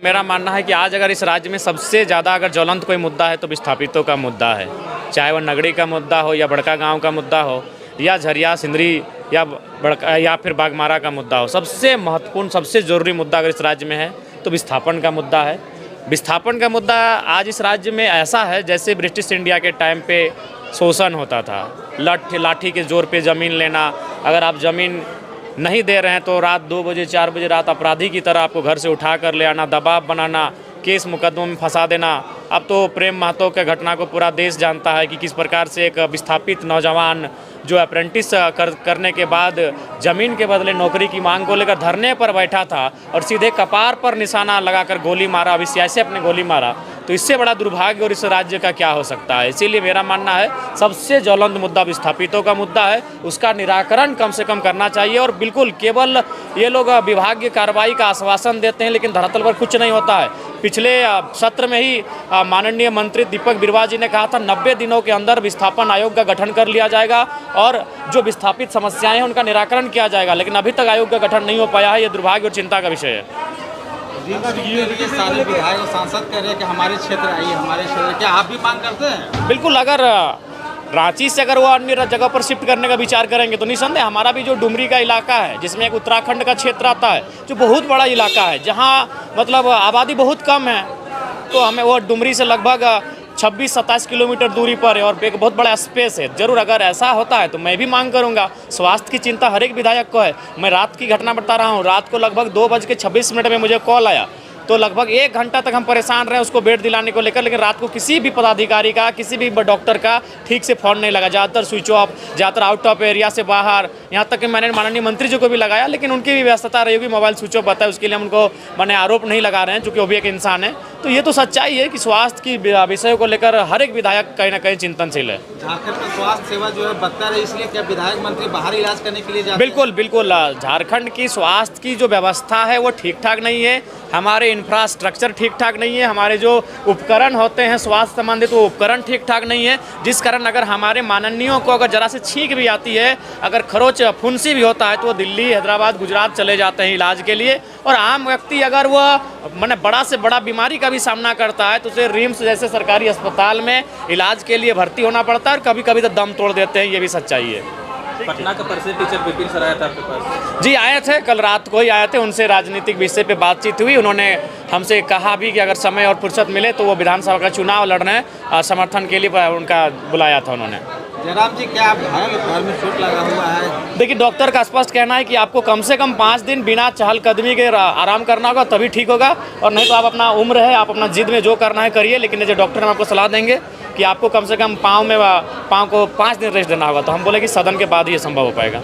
मेरा मानना है कि आज अगर इस राज्य में सबसे ज़्यादा अगर ज्वलंत कोई मुद्दा है तो विस्थापितों का मुद्दा है। चाहे वह नगरी का मुद्दा हो या बड़का गांव का मुद्दा हो या झरिया सिंदरी या बड़का या फिर बागमारा का मुद्दा हो, सबसे महत्वपूर्ण सबसे ज़रूरी मुद्दा अगर इस राज्य में है तो विस्थापन का मुद्दा है। विस्थापन का मुद्दा आज इस राज्य में ऐसा है जैसे ब्रिटिश इंडिया के टाइम पे शोषण होता था, लाठी के जोर पे ज़मीन लेना। अगर आप ज़मीन नहीं दे रहे हैं तो रात 2 बजे 4 बजे रात अपराधी की तरह आपको घर से उठा कर ले आना, दबाव बनाना, केस मुकदमों में फंसा देना। अब तो प्रेम महतो के घटना को पूरा देश जानता है कि किस प्रकार से एक विस्थापित नौजवान जो अप्रेंटिस करने के बाद ज़मीन के बदले नौकरी की मांग को लेकर धरने पर बैठा था और सीधे कपार पर निशाना लगाकर गोली मारा, अविश्वास से अपने गोली मारा। तो इससे बड़ा दुर्भाग्य और इस राज्य का क्या हो सकता है। इसीलिए मेरा मानना है सबसे ज्वलंत मुद्दा विस्थापितों का मुद्दा है, उसका निराकरण कम से कम करना चाहिए। और बिल्कुल केवल ये लोग विभागीय कार्रवाई का आश्वासन देते हैं लेकिन धरातल पर कुछ नहीं होता है। पिछले सत्र में ही माननीय मंत्री दीपक बिरुवा जी ने कहा था 90 दिनों के अंदर विस्थापन आयोग का गठन कर लिया जाएगा और जो विस्थापित समस्याएं हैं उनका निराकरण किया जाएगा, लेकिन अभी तक आयोग का गठन नहीं हो पाया है। ये दुर्भाग्य और चिंता का विषय है। ये सारे विधायक और सांसद कह रहे हैं कि हमारे क्षेत्र आइए, हमारे क्षेत्र, क्या आप भी मांग करते हैं? बिल्कुल, अगर रांची से अगर वो अन्य जगह पर शिफ्ट करने का विचार करेंगे तो निसंदेह हमारा भी जो डुमरी का इलाका है जिसमें एक उत्तराखंड का क्षेत्र आता है जो बहुत बड़ा इलाका है, जहाँ मतलब आबादी बहुत कम है, तो हमें वो डुमरी से लगभग 26-27 किलोमीटर दूरी पर है और एक बहुत बड़ा स्पेस है। जरूर अगर ऐसा होता है तो मैं भी मांग करूंगा। स्वास्थ्य की चिंता हर एक विधायक को है। मैं रात की घटना बता रहा हूँ, रात को लगभग 2:26 में मुझे कॉल आया, तो लगभग 1 घंटा तक हम परेशान रहे उसको बेड दिलाने को लेकर, लेकिन रात को किसी भी पदाधिकारी का किसी भी डॉक्टर का ठीक से फ़ोन नहीं लगा। ज़्यादातर स्विच ऑफ, ज़्यादातर आउट ऑफ एरिया से बाहर, यहाँ तक कि मैंने माननीय मंत्री जी को भी लगाया लेकिन उनकी भी व्यस्तता रही होगी, मोबाइल स्विच ऑफ बताया। उसके लिए हम उनको मैंने आरोप नहीं लगा रहे हैं चूँकि वो भी एक इंसान है। तो ये तो सच्चाई है कि स्वास्थ्य की विषयों को लेकर हर एक विधायक कहीं ना कहीं चिंतनशील है। झारखंड में स्वास्थ्य सेवा जो है बदतर है, इसलिए क्या विधायक मंत्री बाहर इलाज करने के लिए जाते हैं? बिल्कुल बिल्कुल, झारखंड की स्वास्थ्य की जो व्यवस्था है वो ठीक ठाक नहीं है। हमारे इंफ्रास्ट्रक्चर ठीक ठाक नहीं है, हमारे जो उपकरण होते हैं स्वास्थ्य संबंधित वो उपकरण ठीक ठाक नहीं है, जिस कारण अगर हमारे माननीयों को अगर जरा से छींक भी आती है, अगर खरोच फुंसी भी होता है तो वो दिल्ली, हैदराबाद, गुजरात चले जाते हैं इलाज के लिए। और आम व्यक्ति अगर वह मैंने बड़ा से बड़ा बीमारी का भी सामना करता है तो उसे रिम्स जैसे सरकारी अस्पताल में इलाज के लिए भर्ती होना पड़ता है और कभी कभी तो दम तोड़ देते हैं। ये भी सच्चाई है। पटना का परिषद टीचर विपिन सर आया था आपके पास? जी आए थे, कल रात को ही आए थे। उनसे राजनीतिक विषय पे बातचीत हुई। उन्होंने हमसे कहा भी कि अगर समय और फुर्सत मिले तो वो विधानसभा का चुनाव लड़ने समर्थन के लिए उनका बुलाया था उन्होंने। जयराम जी, क्या आप घर में चोट लगा हुआ है? देखिए, डॉक्टर का स्पष्ट कहना है कि आपको कम से कम 5 दिन बिना चहलकदमी के आराम करना होगा, तभी ठीक होगा। और नहीं तो आप अपना उम्र है, आप अपना जिद में जो करना है करिए, लेकिन जो डॉक्टर हम आपको सलाह देंगे कि आपको कम से कम पाँव को 5 दिन रेस्ट देना होगा। तो हम बोले कि सदन के बाद ही ये संभव हो पाएगा।